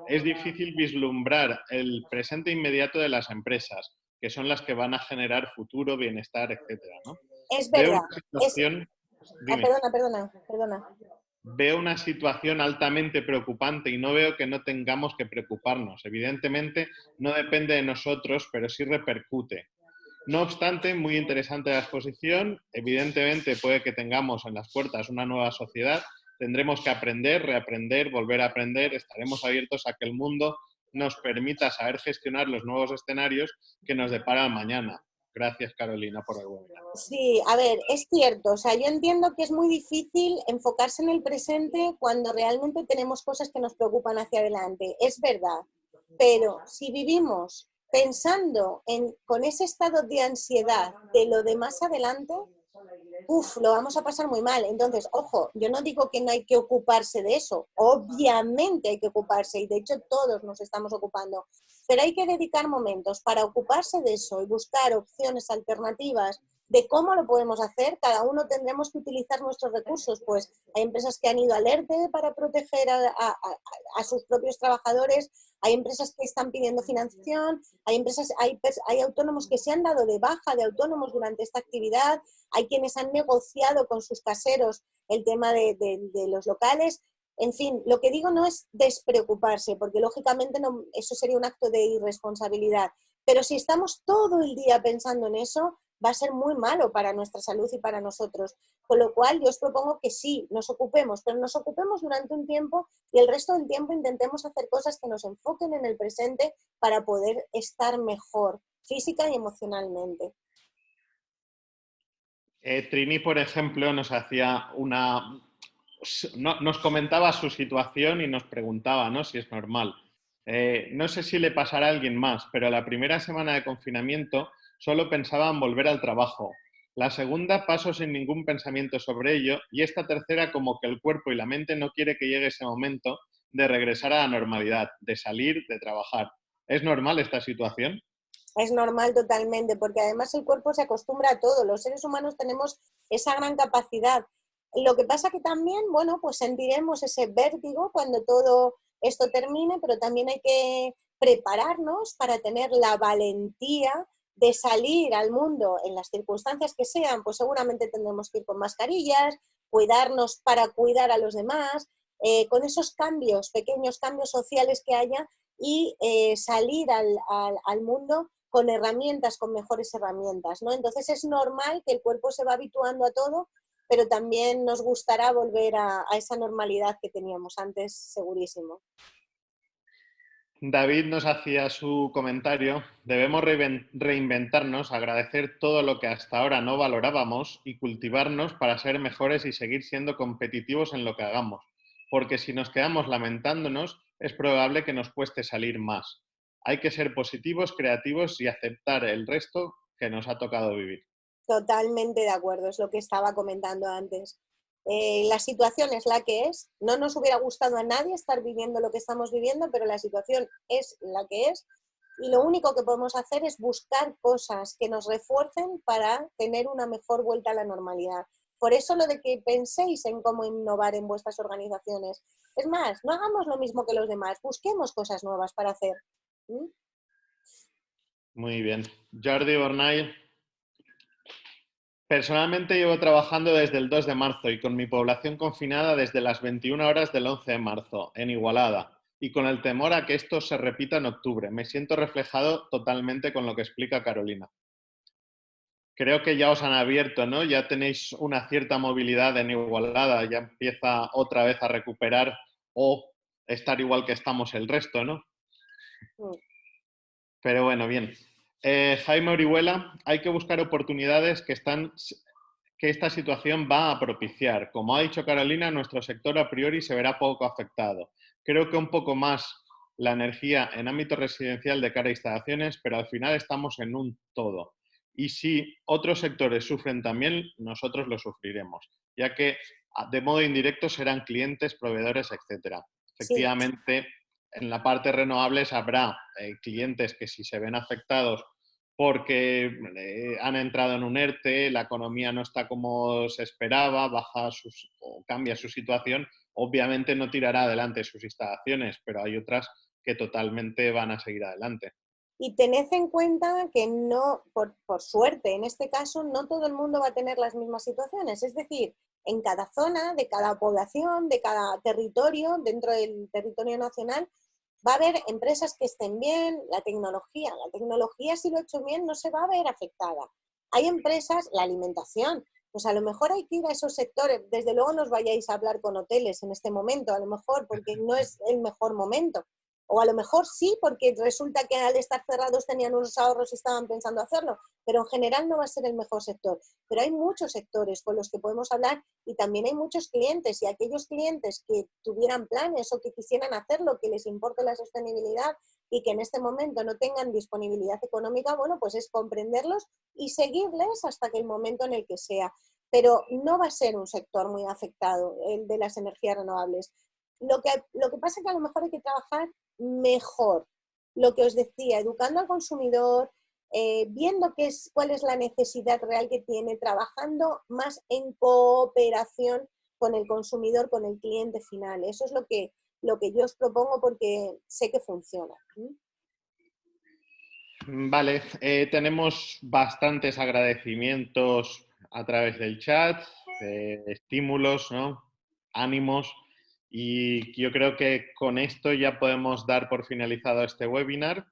Speaker 1: Es difícil vislumbrar el presente inmediato de las empresas, que son las que van a generar futuro, bienestar, etcétera, ¿no?
Speaker 2: Es
Speaker 1: Veo
Speaker 2: verdad.
Speaker 1: una situación... Dime.
Speaker 2: Perdona.
Speaker 1: Veo una situación altamente preocupante y no veo que no tengamos que preocuparnos. Evidentemente, no depende de nosotros, pero sí repercute. No obstante, muy interesante la exposición. Evidentemente, puede que tengamos en las puertas una nueva sociedad. Tendremos que aprender, reaprender, volver a aprender. Estaremos abiertos a que el mundo nos permita saber gestionar los nuevos escenarios que nos depara el mañana. Gracias, Carolina, por el webinar.
Speaker 2: Sí, a ver, es cierto. O sea, yo entiendo que es muy difícil enfocarse en el presente cuando realmente tenemos cosas que nos preocupan hacia adelante. Es verdad. Pero si vivimos pensando con ese estado de ansiedad de lo de más adelante, lo vamos a pasar muy mal. Entonces, ojo, yo no digo que no hay que ocuparse de eso. Obviamente hay que ocuparse y de hecho todos nos estamos ocupando. Pero hay que dedicar momentos para ocuparse de eso y buscar opciones alternativas de cómo lo podemos hacer. Cada uno tendremos que utilizar nuestros recursos. Pues hay empresas que han ido al ERTE para proteger a sus propios trabajadores, hay empresas que están pidiendo financiación, hay autónomos que se han dado de baja de autónomos durante esta actividad, hay quienes han negociado con sus caseros el tema de los locales. En fin, lo que digo no es despreocuparse, porque lógicamente eso sería un acto de irresponsabilidad. Pero si estamos todo el día pensando en eso, va a ser muy malo para nuestra salud y para nosotros. Con lo cual, yo os propongo que sí, nos ocupemos, pero nos ocupemos durante un tiempo y el resto del tiempo intentemos hacer cosas que nos enfoquen en el presente para poder estar mejor física y emocionalmente.
Speaker 1: Trini, por ejemplo, nos hacía nos comentaba su situación y nos preguntaba, ¿no?, si es normal. No sé si le pasará a alguien más, pero la primera semana de confinamiento solo pensaba en volver al trabajo. La segunda paso sin ningún pensamiento sobre ello y esta tercera como que el cuerpo y la mente no quiere que llegue ese momento de regresar a la normalidad, de salir, de trabajar. ¿Es normal esta situación?
Speaker 2: Es normal totalmente, porque además el cuerpo se acostumbra a todo. Los seres humanos tenemos esa gran capacidad. Lo que pasa que también, bueno, pues sentiremos ese vértigo cuando todo esto termine, pero también hay que prepararnos para tener la valentía de salir al mundo en las circunstancias que sean. Pues seguramente tendremos que ir con mascarillas, cuidarnos para cuidar a los demás, con esos cambios, pequeños cambios sociales que haya y salir al mundo con herramientas, con mejores herramientas, ¿no? Entonces es normal que el cuerpo se va habituando a todo, pero también nos gustará volver a esa normalidad que teníamos antes, segurísimo.
Speaker 1: David nos hacía su comentario. Debemos reinventarnos, agradecer todo lo que hasta ahora no valorábamos y cultivarnos para ser mejores y seguir siendo competitivos en lo que hagamos. Porque si nos quedamos lamentándonos, es probable que nos cueste salir más. hay que ser positivos, creativos y aceptar el resto que nos ha tocado vivir.
Speaker 2: Totalmente de acuerdo, es lo que estaba comentando antes. La situación es la que es, no nos hubiera gustado a nadie estar viviendo lo que estamos viviendo, pero la situación es la que es y lo único que podemos hacer es buscar cosas que nos refuercen para tener una mejor vuelta a la normalidad. Por eso lo de que penséis en cómo innovar en vuestras organizaciones. Es más, no hagamos lo mismo que los demás, busquemos cosas nuevas para hacer. ¿Mm?
Speaker 1: Muy bien. Jordi Bornay. Personalmente llevo trabajando desde el 2 de marzo y con mi población confinada desde las 21 horas del 11 de marzo, en Igualada, y con el temor a que esto se repita en octubre. Me siento reflejado totalmente con lo que explica Carolina. Creo que ya os han abierto, ¿no? Ya tenéis una cierta movilidad en Igualada, ya empieza otra vez a recuperar o estar igual que estamos el resto, ¿no?
Speaker 2: Mm.
Speaker 1: Pero bueno, bien. Jaime Orihuela, hay que buscar oportunidades que esta situación va a propiciar. Como ha dicho Carolina, nuestro sector a priori se verá poco afectado. Creo que un poco más la energía en ámbito residencial de cara a instalaciones, pero al final estamos en un todo. Y si otros sectores sufren también, nosotros lo sufriremos, ya que de modo indirecto serán clientes, proveedores, etcétera.
Speaker 2: Sí,
Speaker 1: Efectivamente, en la parte renovables habrá clientes que si se ven afectados porque han entrado en un ERTE, la economía no está como se esperaba, o cambia su situación, obviamente no tirará adelante sus instalaciones, pero hay otras que totalmente van a seguir adelante.
Speaker 2: y tened en cuenta que no, por suerte, en este caso, no todo el mundo va a tener las mismas situaciones. Es decir, en cada zona, de cada población, de cada territorio, dentro del territorio nacional, va a haber empresas que estén bien, la tecnología si lo he hecho bien no se va a ver afectada. Hay empresas, la alimentación, pues a lo mejor hay que ir a esos sectores, desde luego no os vayáis a hablar con hoteles en este momento, a lo mejor porque no es el mejor momento, o a lo mejor sí, porque resulta que al estar cerrados tenían unos ahorros y estaban pensando hacerlo, pero en general no va a ser el mejor sector. Pero hay muchos sectores con los que podemos hablar y también hay muchos clientes y aquellos clientes que tuvieran planes o que quisieran hacerlo, que les importe la sostenibilidad y que en este momento no tengan disponibilidad económica, bueno, pues es comprenderlos y seguirles hasta que el momento en el que sea. Pero no va a ser un sector muy afectado, el de las energías renovables. Lo que pasa es que a lo mejor hay que trabajar mejor. Lo que os decía, educando al consumidor, viendo cuál es la necesidad real que tiene, trabajando más en cooperación con el consumidor, con el cliente final. Eso es lo que yo os propongo porque sé que funciona.
Speaker 1: Vale, tenemos bastantes agradecimientos a través del chat, estímulos, ¿no? Ánimos, y yo creo que con esto ya podemos dar por finalizado este webinar.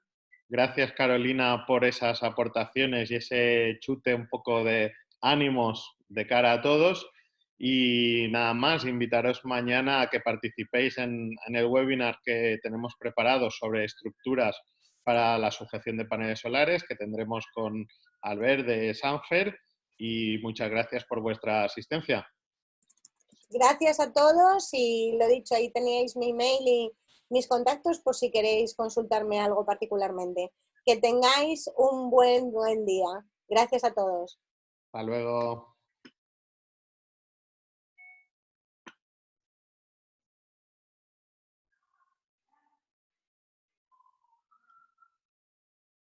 Speaker 1: Gracias, Carolina, por esas aportaciones y ese chute un poco de ánimos de cara a todos. Y nada más, invitaros mañana a que participéis en el webinar que tenemos preparado sobre estructuras para la sujeción de paneles solares que tendremos con Albert de Sanfer, y muchas gracias por vuestra asistencia.
Speaker 2: Gracias a todos y lo dicho, ahí teníais mi email y mis contactos por si queréis consultarme algo particularmente. Que tengáis un buen día. Gracias a todos.
Speaker 1: Hasta luego.